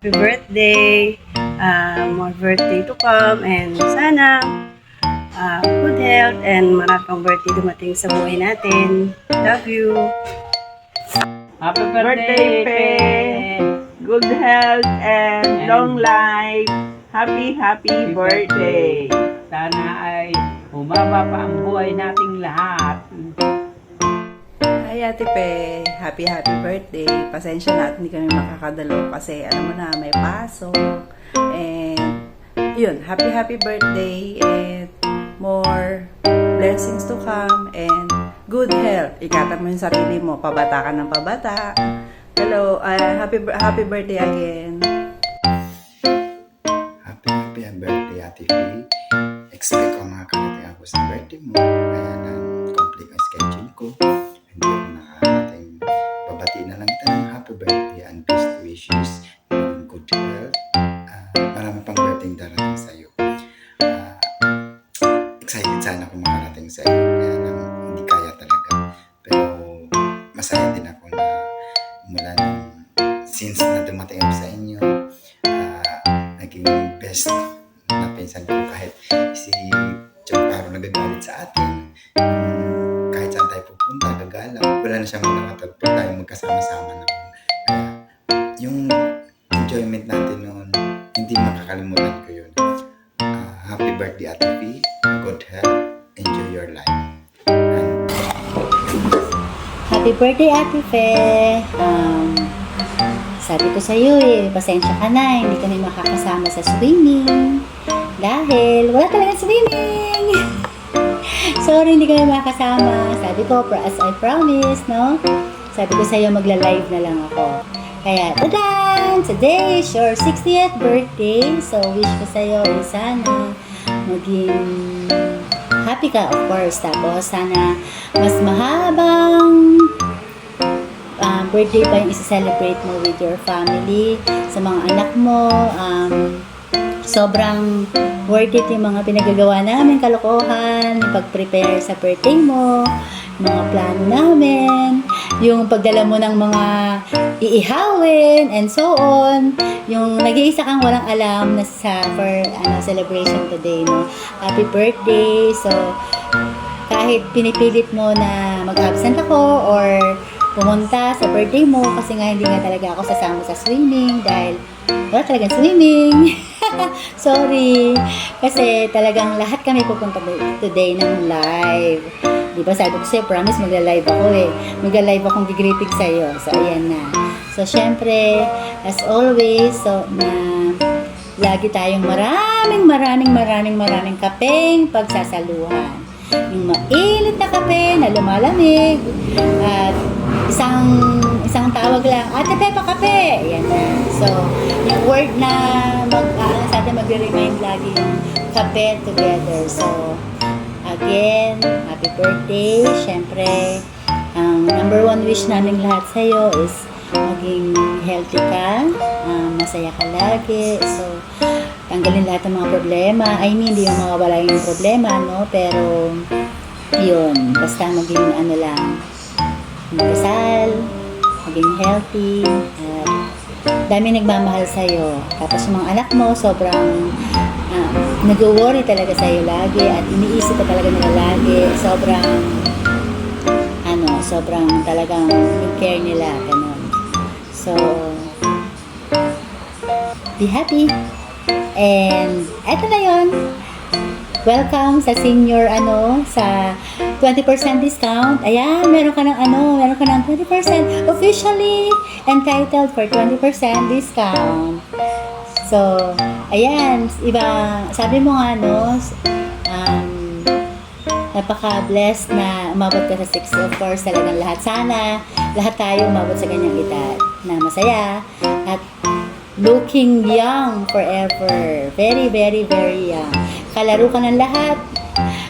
Happy birthday! More birthday to come and sana good health and marami pang birthday dumating sa buhay natin. Love you! Happy birthday, Pe! Good health and long life. Happy birthday. Sana ay humaba pa ang buhay nating lahat. Hi Ate Pe, happy birthday. Pasensya na at hindi kami makakadalo kasi alam mo na may pasok. And yun, happy birthday and more blessings to come and good health. Ikatag mo yung sarili mo, pabata ka ng pabata. Hello, happy birthday again. Happy birthday Ate Faye. Expect ko mga karating ako sa birthday mo. Kaya complete ang schedule ko. Hindi ako nakakarating. Babati na lang kita ng happy birthday and best wishes and good health. Marami pang birthday darating sa'yo. Excited sana ako makarating sa'yo. Kaya lang hindi kaya talaga. Pero masaya din ako na mula nung since na dumating ako sa inyo, naging best na pinsan ko kahit si John Paro nagagalit sa atin. Kahit saan tayo pupunta, gagalaw. Wala na siyang nakatagpo tayo magkasama-sama naman. Kaya yung enjoyment natin noon, hindi makakalimutan ko yun. Happy birthday Ate P. Good health. Enjoy your life. Happy birthday, Ate Fe! Sabi ko sa'yo pasensya ka na, hindi kami makakasama sa swimming. Dahil wala talagang swimming! Sorry, hindi kami makakasama. Sabi ko, as I promised, no? Sabi ko sa'yo, magla-live na lang ako. Kaya, tadan! Today is your 60th birthday. So, wish ko sa'yo, sana maging happy ka, of course. Tapos, sana mas mahabang birthday pa yung isa-celebrate mo with your family, sa mga anak mo. Sobrang worth it yung mga pinagagawa namin, kalokohan, yung pag-prepare sa birthday mo, mga plano namin, yung pagdala mo ng mga iihawin, and so on. Yung nag-iisa kang walang alam na celebration today, no? Happy birthday! So, kahit pinipilit mo na mag-absent ako or pumunta sa birthday mo kasi nga hindi nga talaga ako sasama sa swimming dahil wala talagang swimming. Sorry. Kasi talagang lahat kami pupunta today ng live. Di ba sabi ko sa'yo, promise magla-live ako Magla-live akong gigreeting sa'yo. So, ayan na. So, syempre, as always, so, na lagi tayong maraming kapeng pagsasaluhan. Yung mainit na kape na lumalamig at isang tawag lang, Ate Pepa Kape! Yan na. So, yung word na sa atin mag-remind lagi yung kape together. So, again, happy birthday. Siyempre, ang number one wish namin lahat sa'yo is maging healthy ka, masaya ka lagi. So, tanggalin lahat ng mga problema. I mean, hindi yung mawawala yung problema, no? Pero, yun, basta maging magdasal, maging healthy, at dami nagmamahal sa'yo. Tapos yung mga anak mo, sobrang nag-worry talaga sa'yo lagi at iniisip ka talaga nila lagi. Sobrang talagang care nila, ganun. So, be happy. And, eto na yun. Welcome sa senior, sa 20% discount. Ayan, meron ka ng 20%. Officially entitled for 20% discount. So, ayan, sabi mo nga, napaka-blessed na umabot ka sa 60. Of course, talagang lahat. Sana, lahat tayo umabot sa ganyang edad na masaya at looking young forever. Very, very, very young. Kalaro ka ng lahat.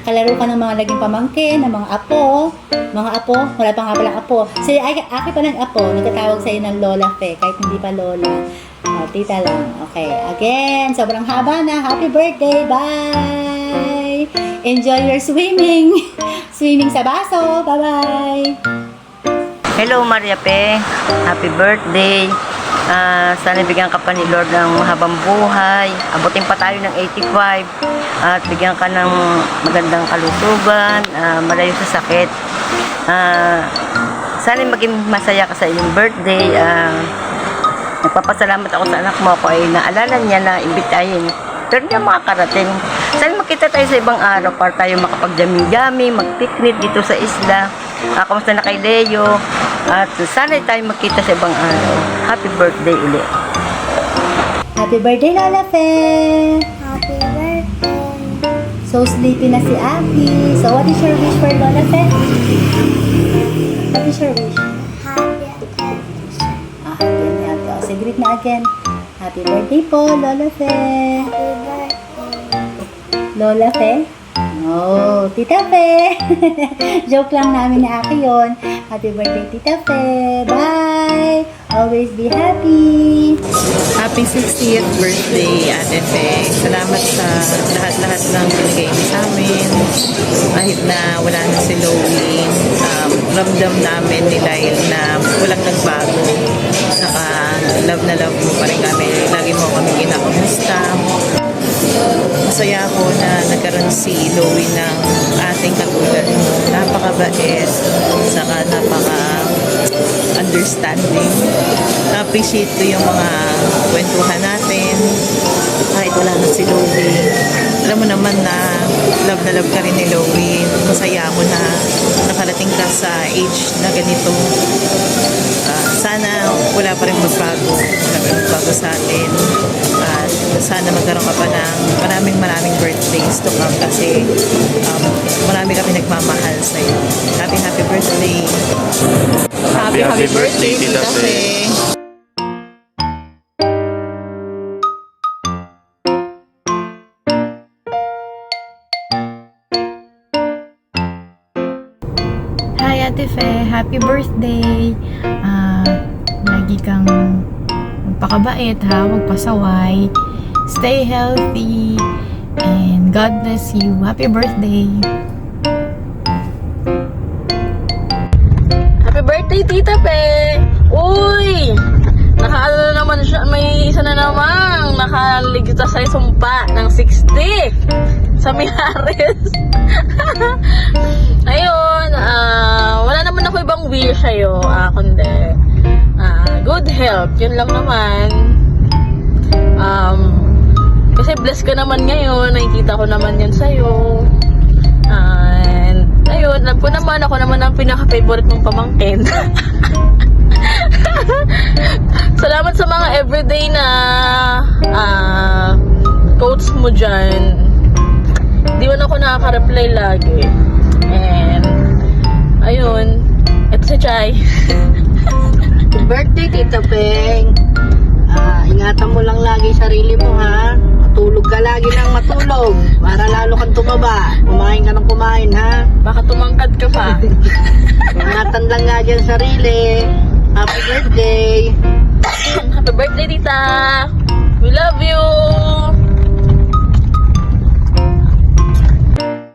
Kalaro ka ng mga naging pamangkin, ng mga apo. Wala pa nga palang apo. Kasi aki pa ng apo, nagtatawag sa'yo ng Lola Fe, kahit hindi pa Lola. Tita lang. Okay. Again, sobrang haba na. Happy birthday. Bye! Enjoy your swimming. Swimming sa baso. Bye-bye! Hello Maria Pe, happy birthday. Sana bigyan ka pa ni Lord ng mahabang buhay. Abutin pa tayo ng 85. At bigyan ka ng magandang kalusugan, malayo sa sakit. Sana maging masaya ka sa iyong birthday. Nagpapasalamat ako sa anak mo. Ako ay naalala niya na imbitahin. Pero hindi makakarating. Sana makita tayo sa ibang araw para tayo makapag-jami-jami, mag-picnic dito sa isla. Kamusta na kay Leo? At sana tayo magkita sa ibang araw. Happy birthday ulit. Happy birthday, Lola Fe! Happy birthday. So sleepy na si Aki. So what is your wish for Lola Fe? What is your wish? Happy birthday. Happy and happy. O, say greet na again. Happy birthday po, Lola Fe. Happy birthday. Lola Fe? Oh, Tita Fe. Joke lang namin ni Aki yun. Happy birthday, Tita Fe. Bye. Always be happy. Happy 60th birthday, Ate Fe. Salamat sa lahat-lahat ng binigay mo sa amin. Kahit na wala na si Loie, ramdam namin ni Lyle na walang nagbago. Saka love na love mo pa rin kami. Lagi mo kami kinakamusta. Masaya ako na nagkaroon si Loie ng ating katulad mo. Napakabait, saka napaka-understanding. Na-appreciate ko yung mga kwentuhan natin. Kahit wala na si Loie. Alam mo naman na love ka rin ni Loie. Masaya ako na nakarating ka sa age na ganito. Sana wala pa rin magbago. Wala pa rin magbago sa atin. At sana magkaroon ka pa ng maraming birthdays to come kasi marami kami nagmamahal sa'yo. Happy birthday! Happy birthday, Tita Fe! Hi Ate Fe, happy birthday! Lagi kang magpakabait ha, huwag pasaway. Stay healthy and God bless you. Happy birthday! Happy birthday, Tita Pe! Uy! Nakaano na naman siya, may isa na namang nakaligtas sa sumpa ng 60 sa Mihares. Ayun, wala naman ako ibang wish sa'yo, kundi good health, yun lang naman. Kasi blessed ka naman ngayon, nakikita ko naman yan sa'yo. And ayun, alam ko naman, ako naman ang pinaka-favorite mong pamangkin. Salamat sa mga everyday na quotes mo dyan. Di man ako nakaka-reply lagi. And ayun, ito si Chay. Happy birthday, Tita Peng. Ingatan mo lang lagi sarili mo, ha? Matulog ka lagi ng matulog para lalo kang tumaba. Kumain ka ng kumain, ha? Baka tumangkad ka pa. Ingatan lang nga dyan sarili. Happy birthday. Happy birthday, Tita. We love you.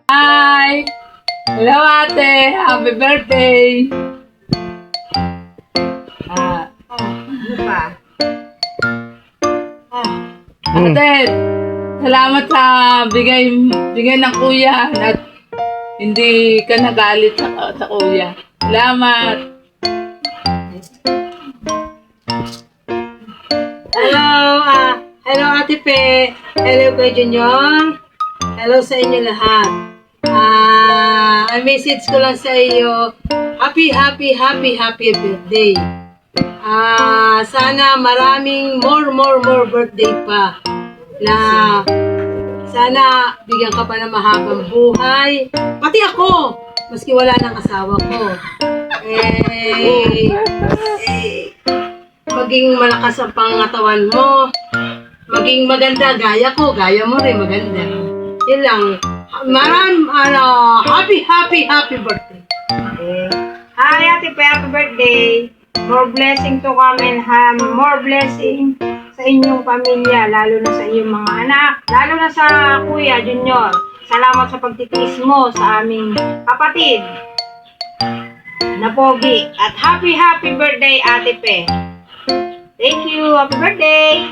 Hi! Hello, ate! Happy birthday! Ano pa? Ate, salamat sa bigay ng kuya at hindi ka nagalit sa kuya. Salamat! Hello Ate Pe. Hello Kuya Junior. Hello sa inyo lahat. Ang message ko lang sa iyo, happy birthday. Sana maraming more birthday pa. Na sana bigyan ka pa ng mahabang buhay. Pati ako, maski wala ng asawa ko. Maging malakas ang pangatawan mo. Maging maganda, gaya ko, gaya mo rin, maganda. Yun lang. Happy birthday. Hi, Ate Pe, happy birthday. More blessing to come and more blessing sa inyong pamilya, lalo na sa iyong mga anak, lalo na sa Kuya Junior. Salamat sa pagtitiis mo sa aming kapatid na pogi. At happy birthday, Ate Pe. Thank you. Happy birthday.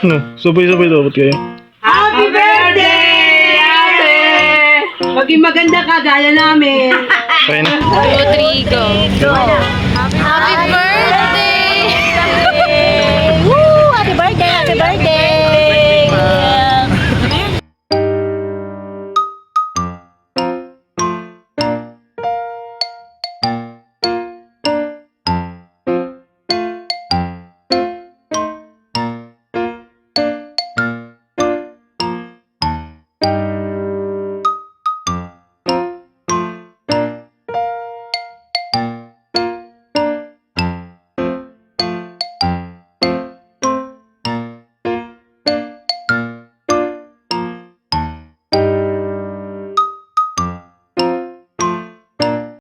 Ano? Sabay-sabay dapat kayo. Happy birthday, ate! Maging maganda ka, gaya namin. Kaya na. 2, 3, go. Happy birthday!